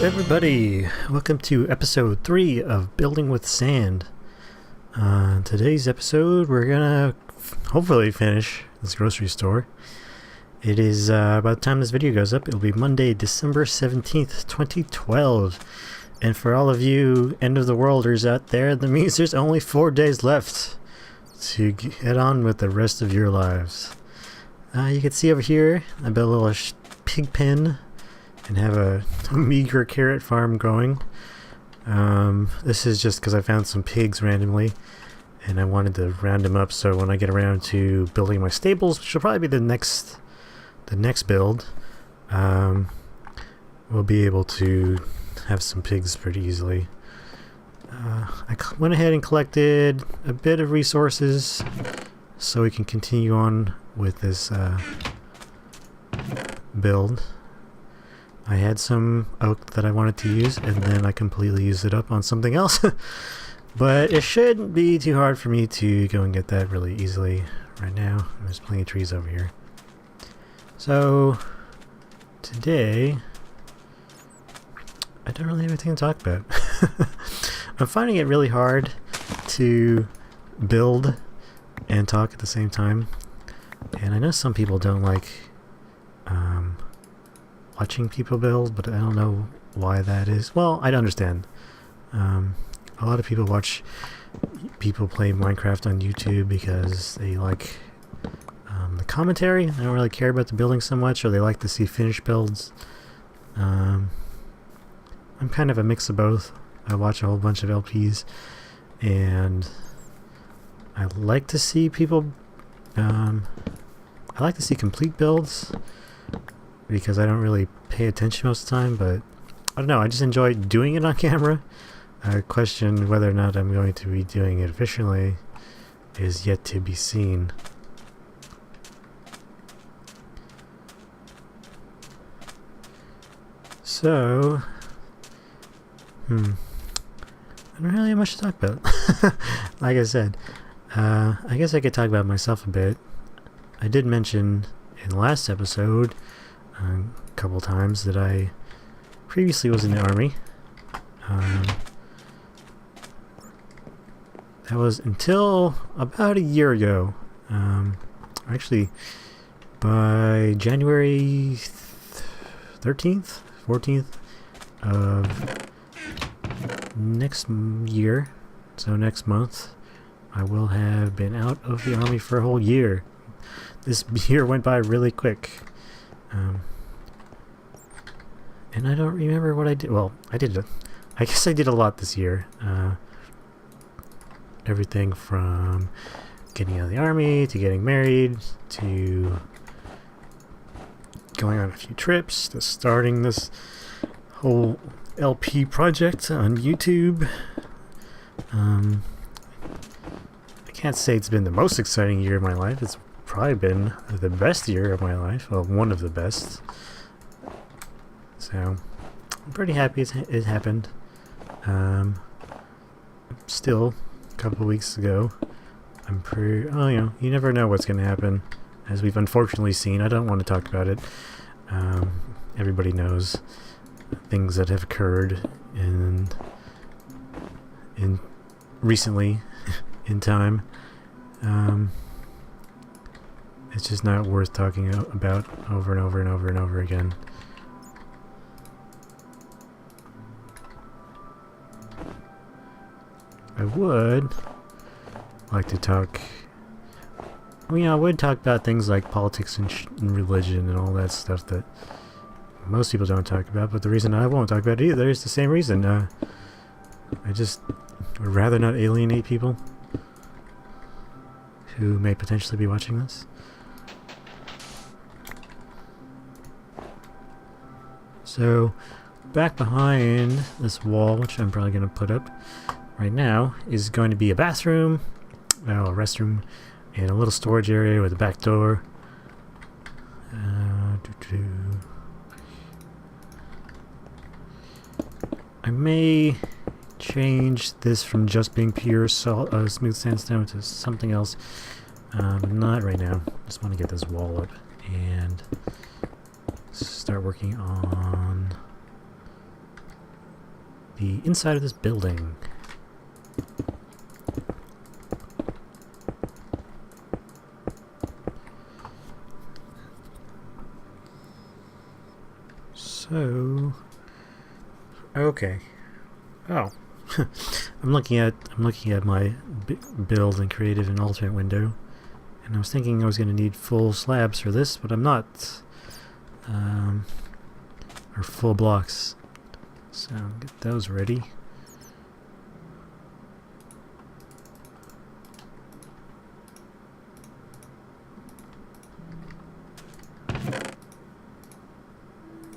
everybody, welcome to episode 3 of Building with Sand. Today's episode we're gonna hopefully finish this grocery store. It is, by the time this video goes up, it'll be Monday, December 17th, 2012. And for all of you end of the worlders out there, that means there's only 4 days left to get on with the rest of your lives. You can see over here, I built a little pig pen and have a meager carrot farm going. This is just because I found some pigs randomly and I wanted to round them up, so when I get around to building my stables, which will probably be the next build, we'll be able to have some pigs pretty easily. I went ahead and collected a bit of resources so we can continue on with this build. I had some oak that I wanted to use, and then I completely used it up on something else. But it shouldn't be too hard for me to go and get that really easily right now. There's plenty of trees over here. So today I don't really have anything to talk about. I'm finding it really hard to build and talk at the same time, and I know some people don't like watching people build, but I don't know why that is. Well, I understand. A lot of people watch people play Minecraft on YouTube because they like the commentary. They don't really care about the building so much, or they like to see finished builds. I'm kind of a mix of both. I watch a whole bunch of LPs, and I like to see people I like to see complete builds because I don't really pay attention most of the time, but I don't know, I just enjoy doing it on camera. I question whether or not I'm going to be doing it efficiently is yet to be seen. So, I don't really have much to talk about. Like I said, I guess I could talk about myself a bit. I did mention in the last episode a couple times that I previously was in the army. That was until about a year ago. Actually, by January 13th, 14th of next year, so next month, I will have been out of the army for a whole year. This year went by really quick. And I don't remember what I did. Well, I guess I did a lot this year. Everything from getting out of the army, to getting married, to going on a few trips, to starting this whole LP project on YouTube. I can't say it's been the most exciting year of my life. It's probably been the best year of my life. Well, one of the best. So, I'm pretty happy it happened. Still, a couple of weeks ago, you never know what's going to happen, as we've unfortunately seen. I don't want to talk about it. Everybody knows things that have occurred in recently in time. It's just not worth talking about over and over and over and over again. I would like to talk. I would talk about things like politics and religion and all that stuff that most people don't talk about, but the reason I won't talk about it either is the same reason. I just would rather not alienate people who may potentially be watching this. So, back behind this wall, which I'm probably going to put up right now, is going to be a bathroom, a restroom, and a little storage area with a back door. I may change this from just being pure smooth sandstone to something else. Not right now. Just want to get this wall up and start working on the inside of this building. So, okay. Oh, I'm looking at my build and creative and alternate window, and I was thinking I was going to need full slabs for this, but I'm not. Or full blocks. So get those ready.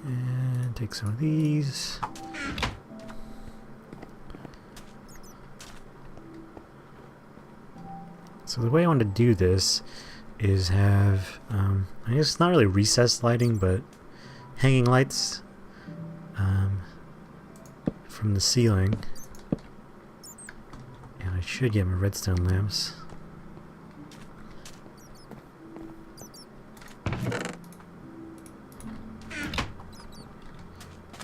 And take some of these. So the way I want to do this is have, I guess it's not really recessed lighting, but hanging lights from the ceiling. And I should get my redstone lamps. I'm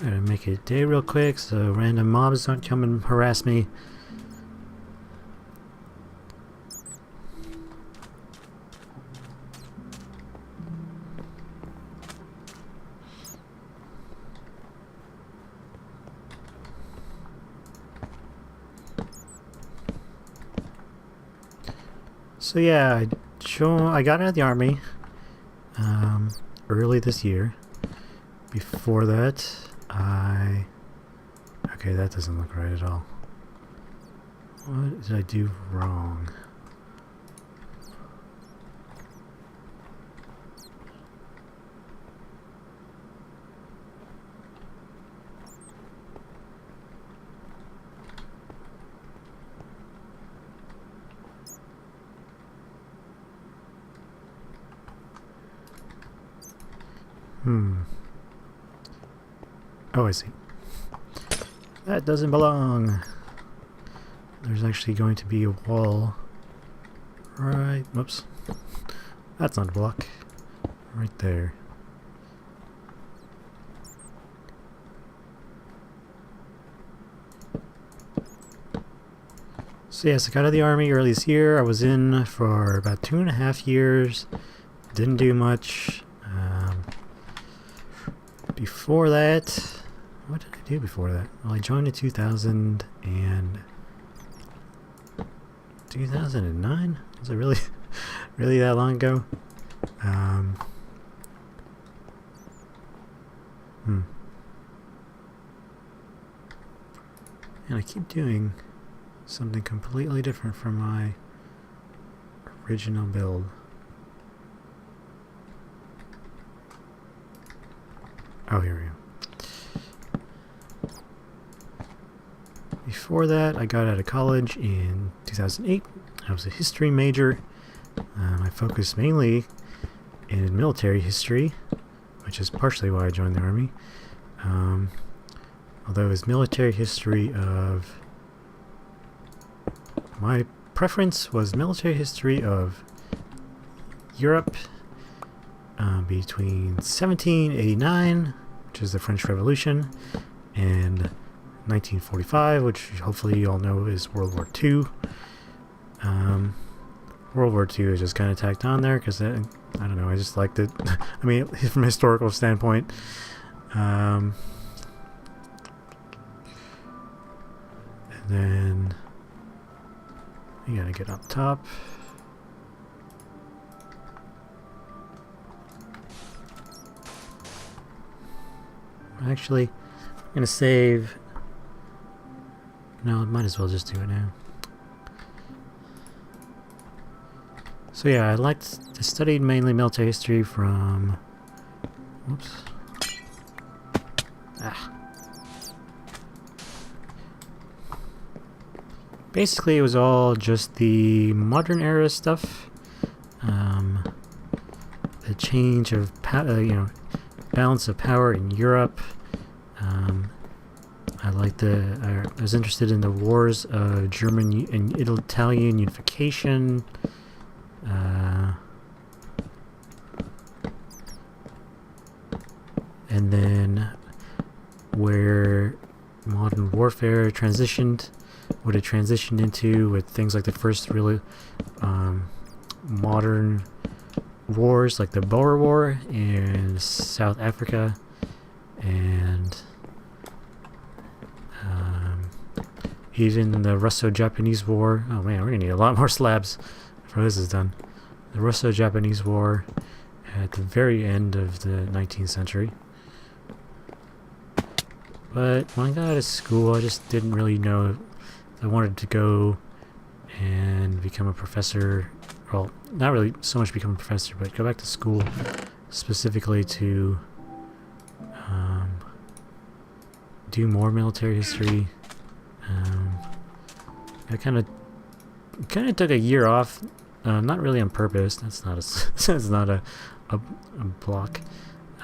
gonna make it day real quick so random mobs don't come and harass me. So yeah, I got out of the army early this year. Before that, okay, that doesn't look right at all. What did I do wrong? Oh, I see. That doesn't belong. There's actually going to be a wall. Right. Whoops. That's not a block. Right there. So yes, I got out of the army early this year. I was in for about 2.5 years. Didn't do much. Before that, what did I do before that? Well, I joined in 2009? Was it really, really that long ago? And I keep doing something completely different from my original build. Oh, here we go. Before that, I got out of college in 2008. I was a history major. I focused mainly in military history, which is partially why I joined the army. Although it was military history of... My preference was military history of Europe between 1789, which is the French Revolution, and 1945, which hopefully you all know is World War II. World War II is just kind of tacked on there because I don't know, I just liked it. I mean, from a historical standpoint. And then we gotta get up top. Actually, I'm gonna save. No, I might as well just do it now. So yeah, I studied mainly military history from... Whoops. Basically, it was all just the modern era stuff. The change of balance of power in Europe. I was interested in the wars of German and Italian unification. And then where modern warfare transitioned, what it transitioned into with things like the first really modern wars, like the Boer War in South Africa, and even the Russo-Japanese War. Oh man, we're gonna need a lot more slabs before this is done. The Russo-Japanese War at the very end of the 19th century. But when I got out of school, I just didn't really know if I wanted to go and become a professor. Well, not really so much become a professor, but go back to school specifically to do more military history. I kind of took a year off, not really on purpose. That's not that's not a block.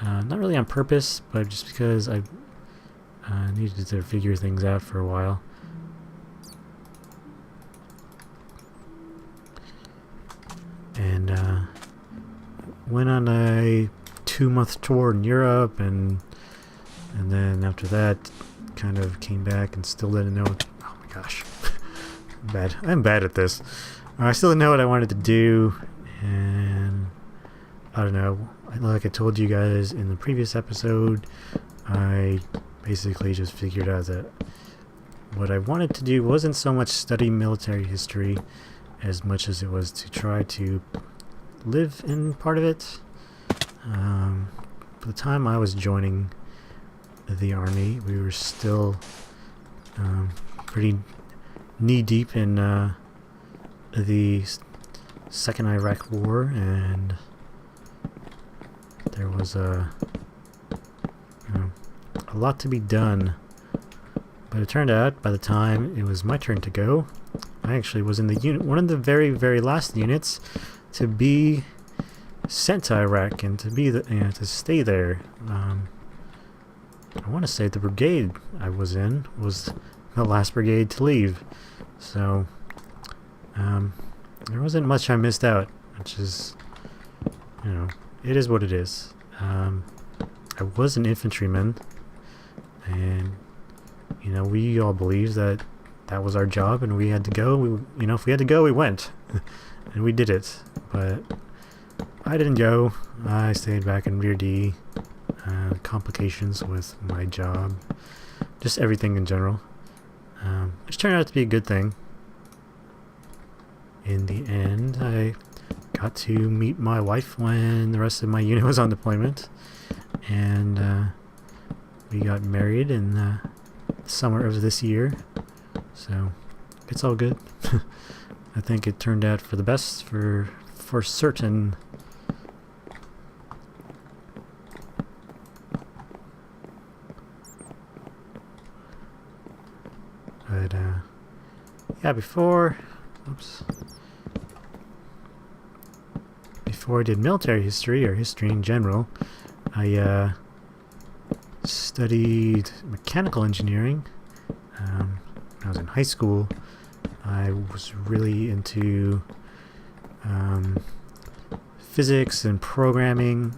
Not really on purpose, but just because I needed to figure things out for a while. And went on a 2-month tour in Europe, and then after that kind of came back and still didn't know. Oh my gosh. I'm bad at this. I still didn't know what I wanted to do, and I don't know. Like I told you guys in the previous episode, I basically just figured out that what I wanted to do wasn't so much study military history as much as it was to try to live in part of it. By the time I was joining the army, we were still pretty knee-deep in the Second Iraq War, and there was a lot to be done. But it turned out, by the time it was my turn to go, I actually was in the unit, one of the very, very last units to be sent to Iraq and to be to stay there. I want to say the brigade I was in was the last brigade to leave, so there wasn't much I missed out, which is, it is what it is. I was an infantryman, and we all believed that was our job, and we had to go. If we had to go, we went, and we did it. But I didn't go. I stayed back in Rear D. Complications with my job, just everything in general, which turned out to be a good thing. In the end, I got to meet my wife when the rest of my unit was on deployment, and we got married in the summer of this year, so it's all good. I think it turned out for the best for certain. But yeah, before I did military history or history in general, I studied mechanical engineering. When I was in high school, I was really into physics and programming.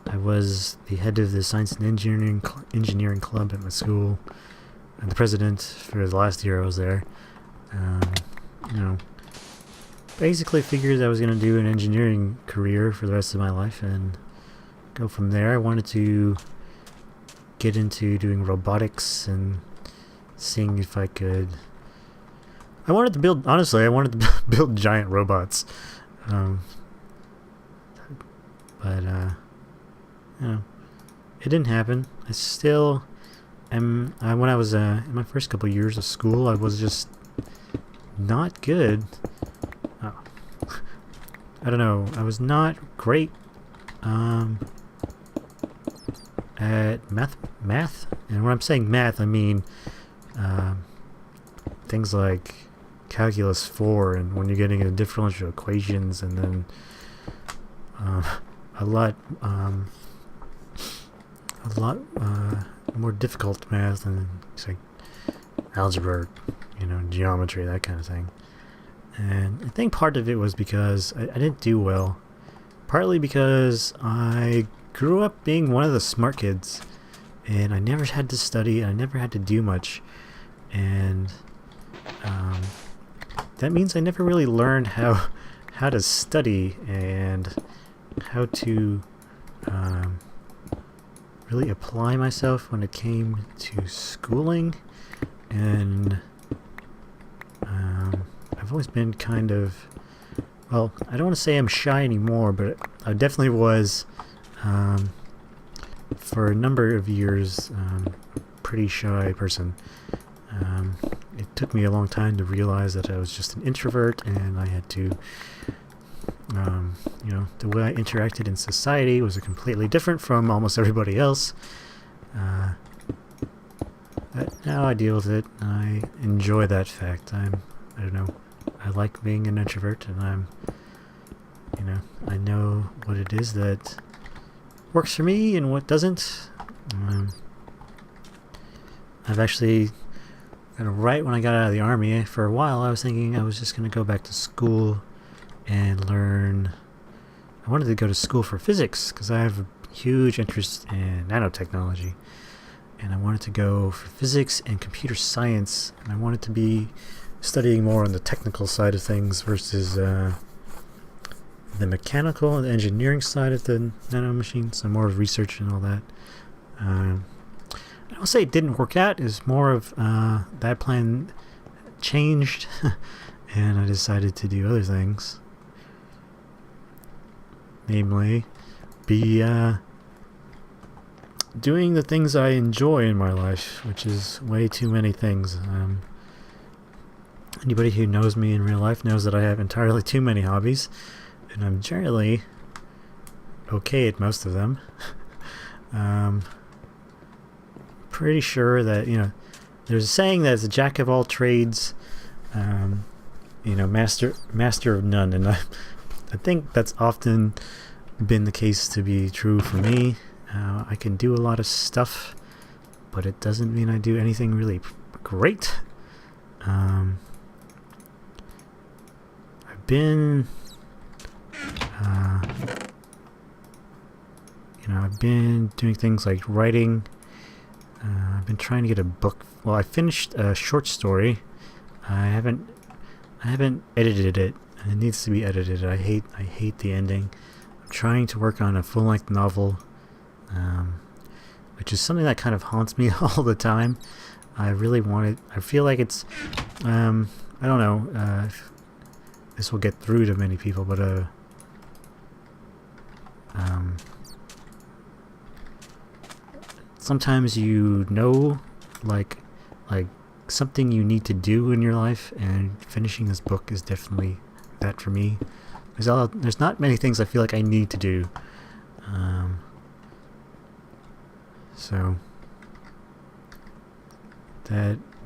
I was the head of the science and engineering club at my school, and the president for the last year I was there. Basically figured I was going to do an engineering career for the rest of my life and go from there. I wanted to get into doing robotics and seeing if I could. I wanted to build giant robots. But it didn't happen. I still am. When I was in my first couple years of school, I was just not good. I don't know. I was not great at math. And when I'm saying math, I mean things like calculus 4, and when you're getting into differential equations, and then a lot more difficult math, and it's like algebra, geometry, that kind of thing. And I think part of it was because I didn't do well. Partly because I grew up being one of the smart kids and I never had to study. I never had to do much, and that means I never really learned how to study and how to really apply myself when it came to schooling. And I've always been kind of, well, I don't want to say I'm shy anymore, but I definitely was for a number of years a pretty shy person. It took me a long time to realize that I was just an introvert, and I had to, the way I interacted in society was completely different from almost everybody else. But now I deal with it. I enjoy that fact. I don't know, I like being an introvert, and I know what it is that works for me and what doesn't. I've actually, right when I got out of the army, for a while I was thinking I was just going to go back to school and learn. I wanted to go to school for physics because I have a huge interest in nanotechnology, and I wanted to go for physics and computer science, and I wanted to be studying more on the technical side of things versus the mechanical and the engineering side of the nanomachines, so more of research and all that. I will say it didn't work out. Is more of that plan changed, and I decided to do other things, namely be doing the things I enjoy in my life, which is way too many things. Anybody who knows me in real life knows that I have entirely too many hobbies, and I'm generally okay at most of them. Pretty sure that, there's a saying that it's a jack of all trades, master of none, and I think that's often been the case to be true for me. I can do a lot of stuff, but it doesn't mean I do anything really great. I've been doing things like writing. I've been trying to get a book. Well, I finished a short story. I haven't edited it. It needs to be edited. I hate the ending. I'm trying to work on a full-length novel, which is something that kind of haunts me all the time. I really want it. I feel like it's, I don't know if this will get through to many people, but sometimes like something you need to do in your life, and finishing this book is definitely that for me. There's not many things I feel like I need to do.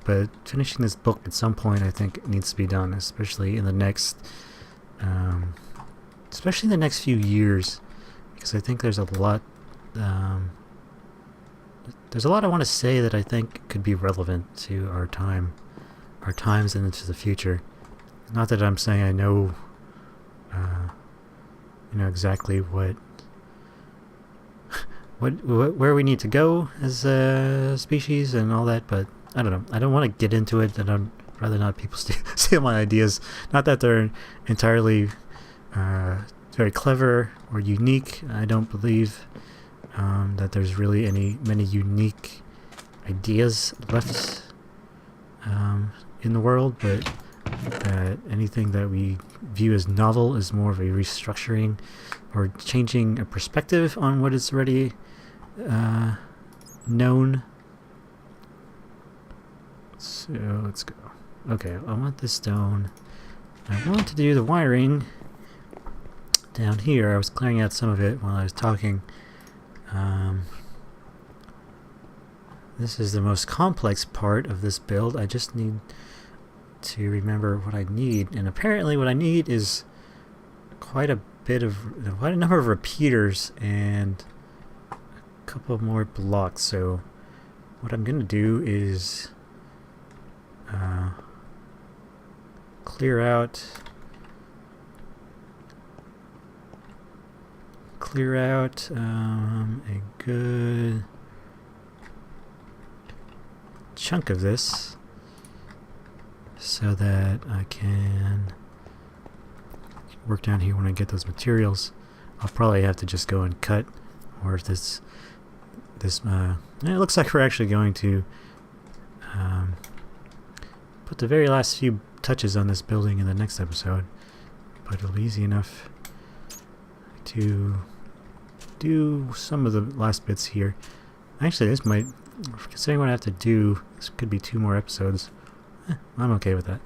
But finishing this book at some point, I think it needs to be done, especially in the next few years, because I think there's a lot I want to say that I think could be relevant to our times and into the future. Not that I'm saying I know exactly where we need to go as a species and all that, but I don't know. I don't want to get into it, and I'd rather not people steal my ideas. Not that they're entirely very clever or unique. I don't believe that there's really many unique ideas left in the world, but that anything that we view as novel is more of a restructuring or changing a perspective on what is already known. So let's go. Okay, I want this stone. I want to do the wiring down here. I was clearing out some of it while I was talking. This is the most complex part of this build. I just need to remember what I need, and apparently what I need is quite a number of repeaters and a couple more blocks. So what I'm gonna do is clear out a good chunk of this so that I can work down here when I get those materials. I'll probably have to just go and cut, or if it looks like we're actually going to put the very last few touches on this building in the next episode, but it'll be easy enough to do some of the last bits here. Actually, this might, considering what I have to do, this could be 2 more episodes. I'm okay with that.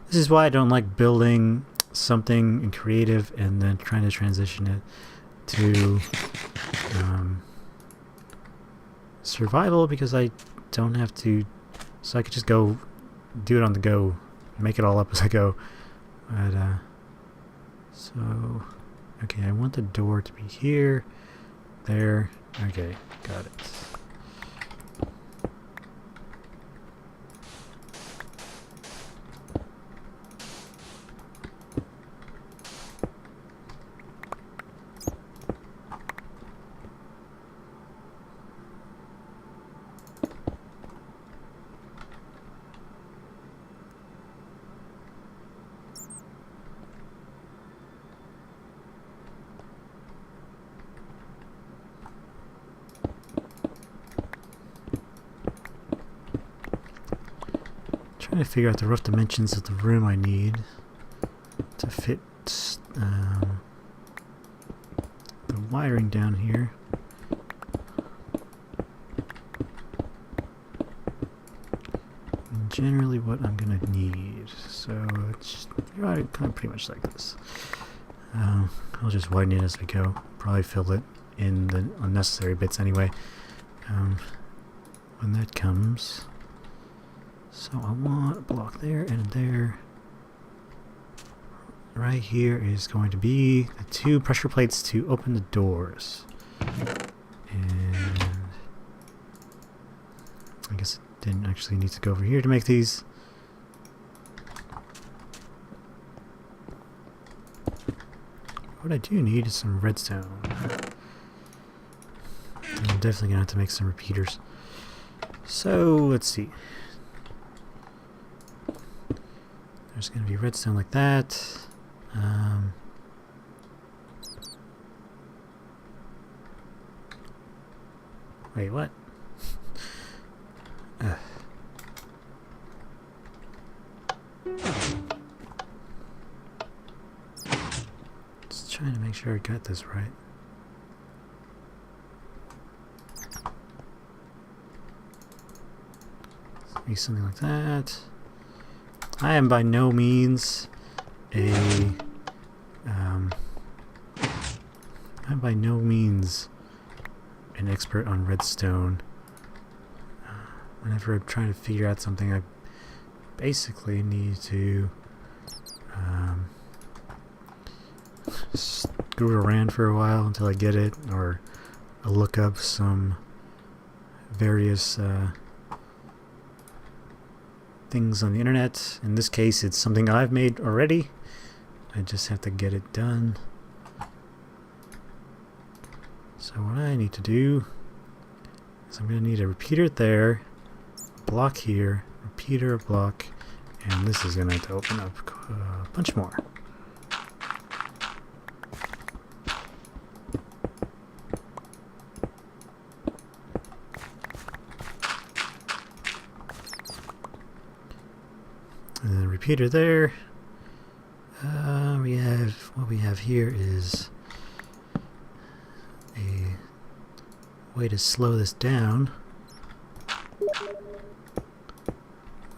This is why I don't like building something in creative and then trying to transition it to survival, because I don't have to, so I could just go do it on the go, make it all up as I go. But so okay, I want the door to be here, there. Okay, got it. Trying to figure out the rough dimensions of the room I need to fit the wiring down here. And generally what I'm gonna need, so it's kind of pretty much like this. I'll just widen it as I go, probably fill it in the unnecessary bits anyway. When that comes, so I want a block there and there. Right here is going to be the 2 pressure plates to open the doors. And I guess it didn't actually need to go over here to make these. What I do need is some redstone. I'm definitely gonna have to make some repeaters. So let's see. There's going to be redstone like that. Wait, what? Just trying to make sure I got this right. Maybe something like that. I am by no means I'm by no means an expert on redstone. Whenever I'm trying to figure out something, I basically need to screw around for a while until I get it, or I'll look up some various things on the internet. In this case, it's something I've made already. I just have to get it done. So what I need to do is I'm going to need a repeater there, a block here, repeater, a block, and this is going to have to open up a bunch more. And then a repeater there. What we have here is a way to slow this down.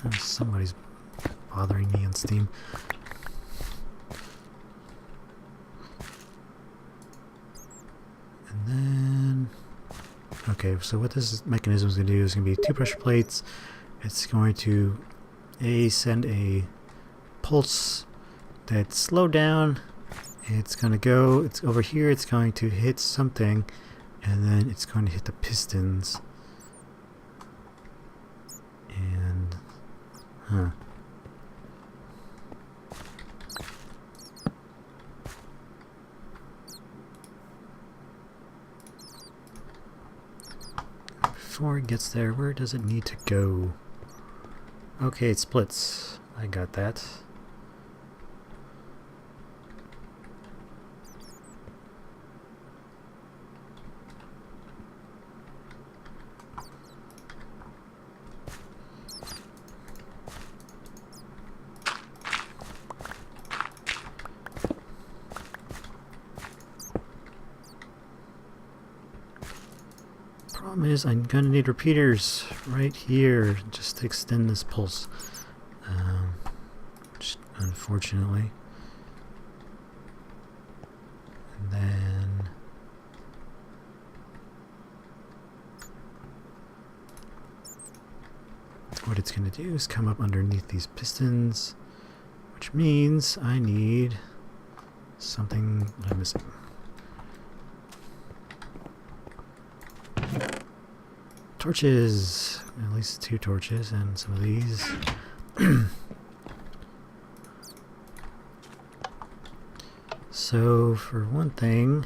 Oh, somebody's bothering me on Steam. And then, okay, so what this mechanism is going to do is going to be 2 pressure plates. It's going to send a pulse that's slowed down. It's going to go, it's over here, it's going to hit something, and then it's going to hit the pistons. And, before it gets there, where does it need to go? Okay, it splits. I got that. Problem is, I'm gonna need repeaters right here just to extend this pulse. Just unfortunately. And then what it's gonna do is come up underneath these pistons, which means I need something that I'm missing. Torches! At least 2 torches and some of these. So, for one thing,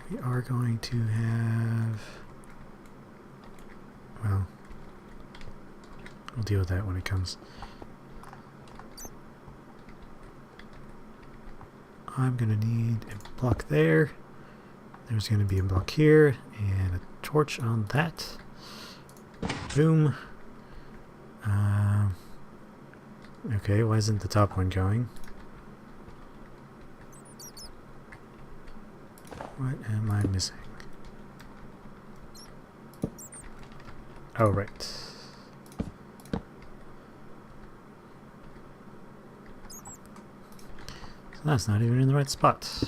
we are going to have... Well, we'll deal with that when it comes. I'm gonna need a block there. There's gonna be a block here, and a torch on that. Boom. Okay, why isn't the top one going? What am I missing? Oh, right. So that's not even in the right spot.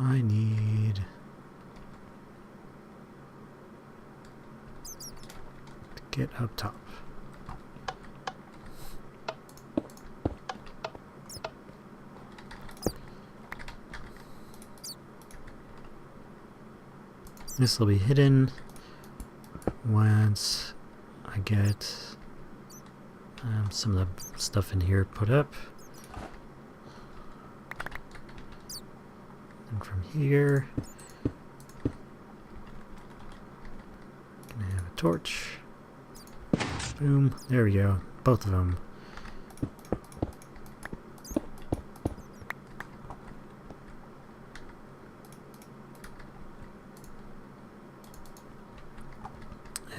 I need to get up top. This will be hidden once I get some of the stuff in here put up. And from here, gonna have a torch. Boom, there we go, both of them.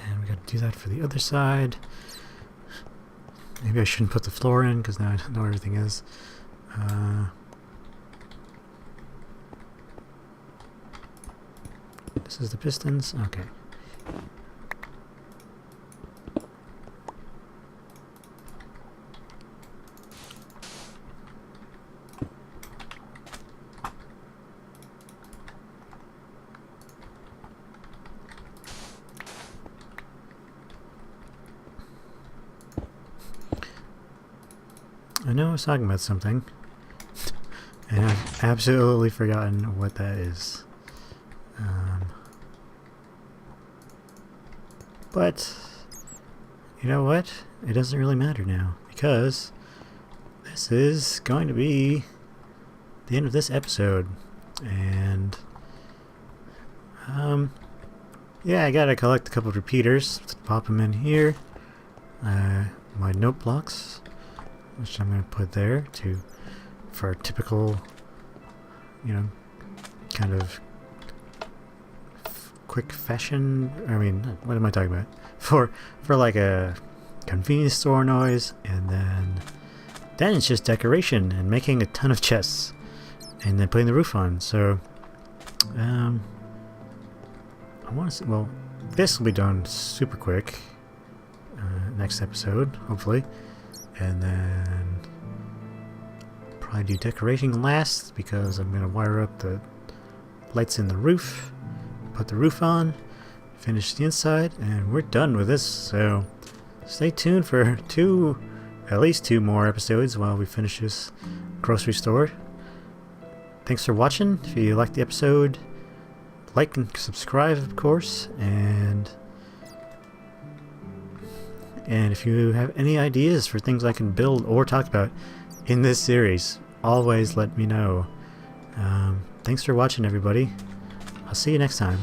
And we gotta do that for the other side. Maybe I shouldn't put the floor in because now I don't know where everything is. This is the pistons? Okay. I know I was talking about something, and I've absolutely forgotten what that is. But, you know what? It doesn't really matter now, because this is going to be the end of this episode. And, yeah, I gotta collect a couple of repeaters, pop them in here. My note blocks, which I'm gonna put there for a typical, you know, kind of quick fashion. I mean, what am I talking about? For like a convenience store noise, and then it's just decoration and making a ton of chests, and then putting the roof on. So, I want to see. Well, this will be done super quick. Next episode, hopefully, and then probably do decorating last because I'm gonna wire up the lights in the roof. Put the roof on, finish the inside, and we're done with this. So stay tuned for at least two more episodes while we finish this grocery store. Thanks for watching. If you liked the episode, like and subscribe, of course, and if you have any ideas for things I can build or talk about in this series, always let me know. Thanks for watching, everybody. I'll see you next time.